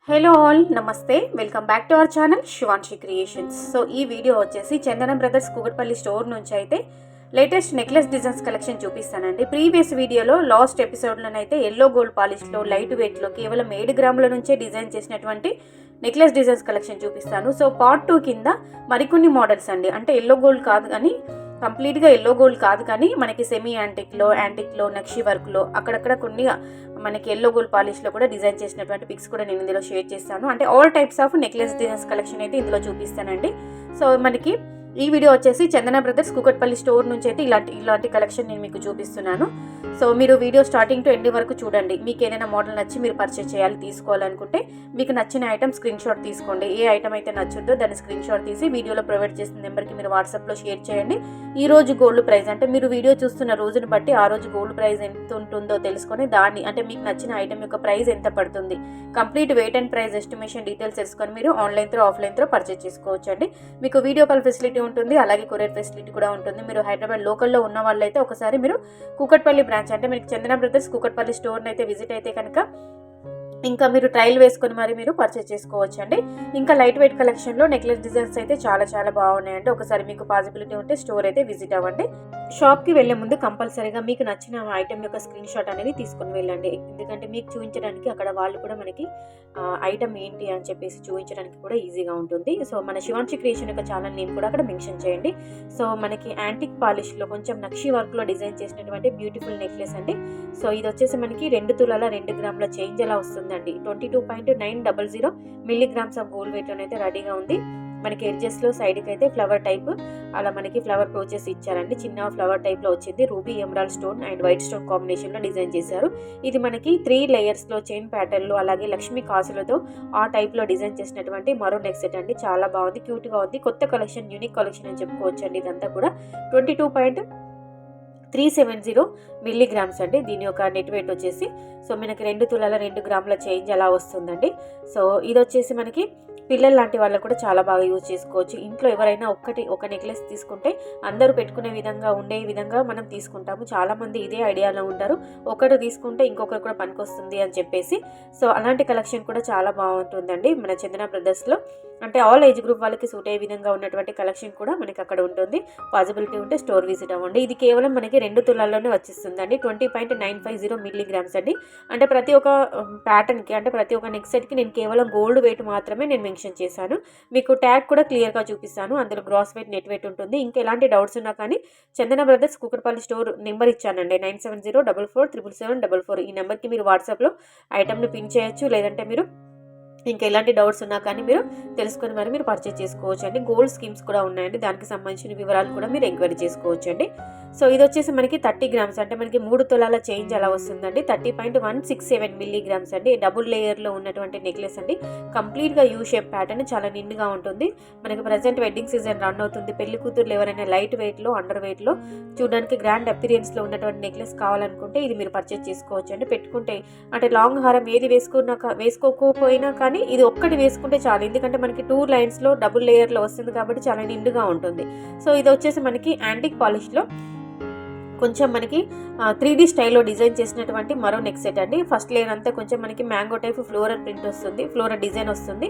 Hello all, నమస్తే. Welcome back to our channel Shivanshi creations. So ఈ video వచ్చేసి చందనం బ్రదర్స్ కూకట్పల్లి స్టోర్ నుంచి అయితే లేటెస్ట్ నెక్లెస్ డిజైన్స్ కలెక్షన్ చూపిస్తానండి. ప్రీవియస్ వీడియోలో లాస్ట్ ఎపిసోడ్లోనైతే ఎల్లో గోల్డ్ పాలిష్లో లైట్ వెయిట్లో కేవలం 7 గ్రాముల నుంచే డిజైన్ చేసినటువంటి నెక్లెస్ డిజైన్స్ కలెక్షన్ చూపిస్తాను. సో పార్ట్ 2 కింద మరికొన్ని మోడల్స్ అండి, అంటే ఎల్లో గోల్డ్ కాదు కానీ కంప్లీట్గా ఎల్లో గోల్డ్ కాదు కానీ మనకి సెమీ యాంటిక్లో నక్షి వర్క్లో అక్కడక్కడ కొన్ని మనకి ఎల్లో గోల్డ్ పాలిష్లో కూడా డిజైన్ చేసినటువంటి పిక్స్ కూడా నేను ఇందులో షేర్ చేస్తాను. అంటే all types of necklace designs collection అయితే ఇందులో చూపిస్తానండి. సో మనకి ఈ వీడియో వచ్చేసి చందన బ్రదర్స్ కూకట్పల్లి స్టోర్ నుంచి అయితే ఇలాంటి కలెక్షన్ నేను మీకు చూపిస్తున్నాను. సో మీరు వీడియో స్టార్టింగ్ టు ఎండ్ వరకు చూడండి. మీకు ఏదైనా మోడల్ నచ్చి మీరు పర్చేస్ తీసుకోవాలనుకుంటే మీకు నచ్చిన ఐటమ్ స్క్రీన్ షాట్ తీసుకోండి. ఏ ఐటమ్ అయితే నచ్చుందో దాన్ని స్క్రీన్ షాట్ తీసి వీడియోలో ప్రొవైడ్ చేసిన నెంబర్కి మీరు వాట్సాప్లో షేర్ చేయండి. ఈ రోజు గోల్డ్ ప్రైస్ అంటే మీరు వీడియో చూస్తున్న రోజుని బట్టి ఆ రోజు గోల్డ్ ప్రైస్ ఎంత ఉంటుందో తెలుసుకొని దాన్ని అంటే మీకు నచ్చిన ఐటమ్ యొక్క ప్రైస్ ఎంత పడుతుంది complete wait and price estimation details తెలుసుకొని మీరు online through offline through purchase చేసుకోవచ్చు అండి. మీకు వీడియో కాల్ ఫెసిలిటీ ఉంటుంది, అలాగే కొరియర్ ఫెసిలిటీ కూడా ఉంటుంది. మీరు హైదరాబాద్ లోకల్లో ఉన్న వాళ్ళైతే ఒకసారి మీరు కూకట్పల్లి బ్రాంచ్ అంటే మీకు చందన బ్రదర్స్ కూకట్పల్లి స్టోర్ని అయితే విజిట్ అయితే కనుక ఇంకా మీరు ట్రయల్ వేసుకొని మరి మీరు పర్చేస్ చేసుకోవచ్చు అండి. ఇంకా లైట్ వెయిట్ కలెక్షన్లో నెక్లెస్ డిజైన్స్ అయితే చాలా బాగున్నాయండి. ఒకసారి మీకు పాసిబిలిటీ ఉంటే స్టోర్ అయితే విజిట్ అవ్వండి. షాప్కి వెళ్లే ముందు కంపల్సరీగా మీకు నచ్చిన ఐటమ్ యొక్క స్క్రీన్ షాట్ అనేది తీసుకొని వెళ్ళండి. ఎందుకంటే మీకు చూపించడానికి అక్కడ వాళ్ళు కూడా మనకి ఐటమ్ ఏంటి అని చెప్పేసి చూపించడానికి కూడా ఈజీగా ఉంటుంది. సో మన శివాన్షి క్రియేషన్ యొక్క ఛానల్ నేమ్ కూడా అక్కడ మెన్షన్ చేయండి. సో మనకి యాంటిక్ పాలిష్లో కొంచెం నక్షి వర్క్లో డిజైన్ చేసినటువంటి బ్యూటిఫుల్ నెక్లెస్ అండి. సో ఇది వచ్చేసి మనకి 2 తులాల 2 గ్రాముల చేంజ్ అలా వస్తుంది. 22.900 మిల్లీగ్రామ్స్ ఆఫ్ గోల్డ్ వెయిట్ అయితే రెడీగా ఉంది. మనకి ఎడ్జెస్ లో సైడ్ కి అయితే ఫ్లవర్ టైప్ అలా మనకి ఫ్లవర్ ప్రోచెస్ ఇచ్చారండి. చిన్న ఫ్లవర్ టైప్ లో వచ్చింది. Ruby emerald stone and white stone combination లో డిజైన్ చేశారు. ఇది మనకి 3 లేయర్స్ లో చైన్ ప్యాటర్న్ లో అలాగే లక్ష్మీ కాసులతో ఆ టైప్ లో డిజైన్ చేసినటువంటి మరో నెక్ సెట్ అండి. చాలా బాగుంది, క్యూట్ గా ఉంది. కొత్త కలెక్షన్, యూనిక్ కలెక్షన్ అని చెప్పుకోవచ్చు అండి. ఇదంతా కూడా 22.370 మిల్లీగ్రామ్స్ అండి. దీని యొక్క నెట్ వెయిట్ వచ్చేసి సో మనకి 2 తులాల 2 గ్రాముల చేంజ్ అలా వస్తుందండి. సో ఇది వచ్చేసి మనకి పిల్లలు లాంటి వాళ్ళకు కూడా చాలా బాగా యూజ్ చేసుకోవచ్చు. ఇంట్లో ఎవరైనా ఒక నెక్లెస్ తీసుకుంటే అందరూ పెట్టుకునే విధంగా ఉండే విధంగా మనం తీసుకుంటాము. చాలా మంది ఇదే ఐడియాలో ఉంటారు, ఒకటి తీసుకుంటే ఇంకొకరు కూడా పనికొస్తుంది అని చెప్పేసి. సో అలాంటి కలెక్షన్ కూడా చాలా బాగుంటుందండి మన చందన బ్రదర్స్లో. అంటే ఆల్ ఏజ్ గ్రూప్ వాళ్ళకి సూట్ అయ్యే విధంగా ఉన్నటువంటి కలెక్షన్ కూడా మనకి అక్కడ ఉంటుంది. పాసిబిలిటీ ఉంటే స్టోర్ విజిట్ అవ్వండి. ఇది కేవలం మనకి 2 తులాల్లోనే వచ్చేస్తుందండి. 20.950 మిల్లీగ్రామ్స్ అండి. అంటే ప్రతి ఒక్క ప్యాటర్న్కి అంటే ప్రతి ఒక్క నెక్ సెట్కి నేను కేవలం గోల్డ్ వెయిట్ మాత్రమే నేను మెన్షన్ చేశాను. మీకు ట్యాగ్ కూడా క్లియర్గా చూపిస్తాను. అందులో గ్రాస్ వెయిట్, నెట్ వెయిట్ ఉంటుంది. ఇంకా ఎలాంటి డౌట్స్ ఉన్నా కానీ చందన బ్రదర్స్ కూకట్పల్లి స్టోర్ నెంబర్ ఇచ్చానండి, 9704477744. ఈ నెంబర్కి మీరు వాట్సాప్లో ఐటమ్ని పిన్ చేయొచ్చు. లేదంటే మీరు ఇంకా ఎలాంటి డౌట్స్ ఉన్నా కానీ మీరు తెలుసుకొని మరి మీరు పర్చేస్ చేసుకోవచ్చు అండి. గోల్డ్ స్కీమ్స్ కూడా ఉన్నాయండి, దానికి సంబంధించిన వివరాలు కూడా మీరు ఎంక్వైరీ చేసుకోవచ్చు అండి. సో ఇది వచ్చేసి మనకి 30 గ్రామ్స్ అంటే మనకి 3 తులాల చేంజ్ అలా వస్తుందండి. 30.167 మిల్లీగ్రామ్స్ అండి. డబుల్ లేయర్లో ఉన్నటువంటి నెక్లెస్ అండి. కంప్లీట్గా యూ షేప్ ప్యాటర్న్, చాలా నిండుగా ఉంటుంది. మనకి ప్రజెంట్ వెడ్డింగ్ సీజన్ రన్ అవుతుంది. పెళ్లి కూతుర్లు ఎవరైనా లైట్ వెయిట్లో, అండర్ వెయిట్లో చూడడానికి గ్రాండ్ అపీరియన్స్లో ఉన్నటువంటి నెక్లెస్ కావాలనుకుంటే ఇది మీరు పర్చేస్ చేసుకోవచ్చు అండి. పెట్టుకుంటే అంటే లాంగ్ హారం ఏది వేసుకోకపోయినా కానీ ఇది ఒక్కటి వేసుకుంటే చాలు. ఎందుకంటే మనకి 2 లైన్స్లో డబుల్ లేయర్లో వస్తుంది కాబట్టి చాలా నిండుగా ఉంటుంది. సో ఇది వచ్చేసి మనకి యాంటిక్ పాలిష్లో కొంచెం మనకి 3D స్టైల్లో డిజైన్ చేసినటువంటి మరో నెక్ సెట్ అండి. ఫస్ట్ లేయర్ అంతా కొంచెం మనకి మ్యాంగో టైప్ ఫ్లోరల్ ప్రింట్ వస్తుంది, ఫ్లోరల్ డిజైన్ వస్తుంది.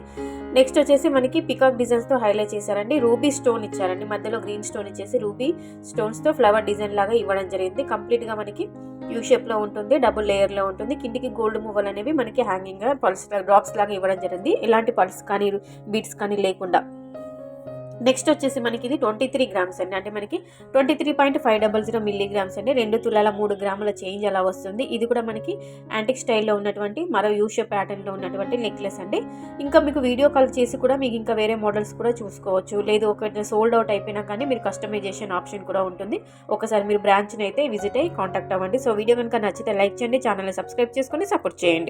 నెక్స్ట్ వచ్చేసి మనకి పికాక్ డిజైన్స్తో హైలైట్ చేశారండి. రూబీ స్టోన్ ఇచ్చారండి, మధ్యలో గ్రీన్ స్టోన్ ఇచ్చేసి రూబీ స్టోన్స్తో ఫ్లవర్ డిజైన్ లాగా ఇవ్వడం జరిగింది. కంప్లీట్గా మనకి యూ షేప్లో ఉంటుంది, డబుల్ లేయర్లో ఉంటుంది. కిందికి గోల్డ్ మువ్వలు అనేవి మనకి హ్యాంగింగ్గా పల్స్ డ్రాప్స్ లాగా ఇవ్వడం జరిగింది, ఎలాంటి పల్స్ కానీ బీట్స్ కానీ లేకుండా. నెక్స్ట్ వచ్చేసి మనకి ఇది 23 గ్రామ్స్ అండి. అంటే మనకి 23.500 మిల్లీగ్రామ్స్ అండి. 2 తులాల 3 గ్రాముల చేంజ్ అలా వస్తుంది. ఇది కూడా మనకి యాంటిక్ స్టైల్లో ఉన్నటువంటి మరో యూషేప్ ప్యాటర్న్లో ఉన్నటువంటి నెక్లెస్ అండి. ఇంకా మీకు వీడియో కాల్ చేసి కూడా మీకు ఇంకా వేరే మోడల్స్ కూడా చూసుకోవచ్చు. లేదు ఒకటి సోల్డ్ అవుట్ అయిపోయినా కానీ మీరు కస్టమైజేషన్ ఆప్షన్ కూడా ఉంటుంది. ఒకసారి మీరు బ్రాంచ్ని అయితే విజిట్ అయ్యి కాంటాక్ట్ అవ్వండి. సో వీడియో కనుక నచ్చితే లైక్ చేయండి, ఛానల్ని సబ్స్క్రైబ్ చేసుకొని సపోర్ట్ చేయండి.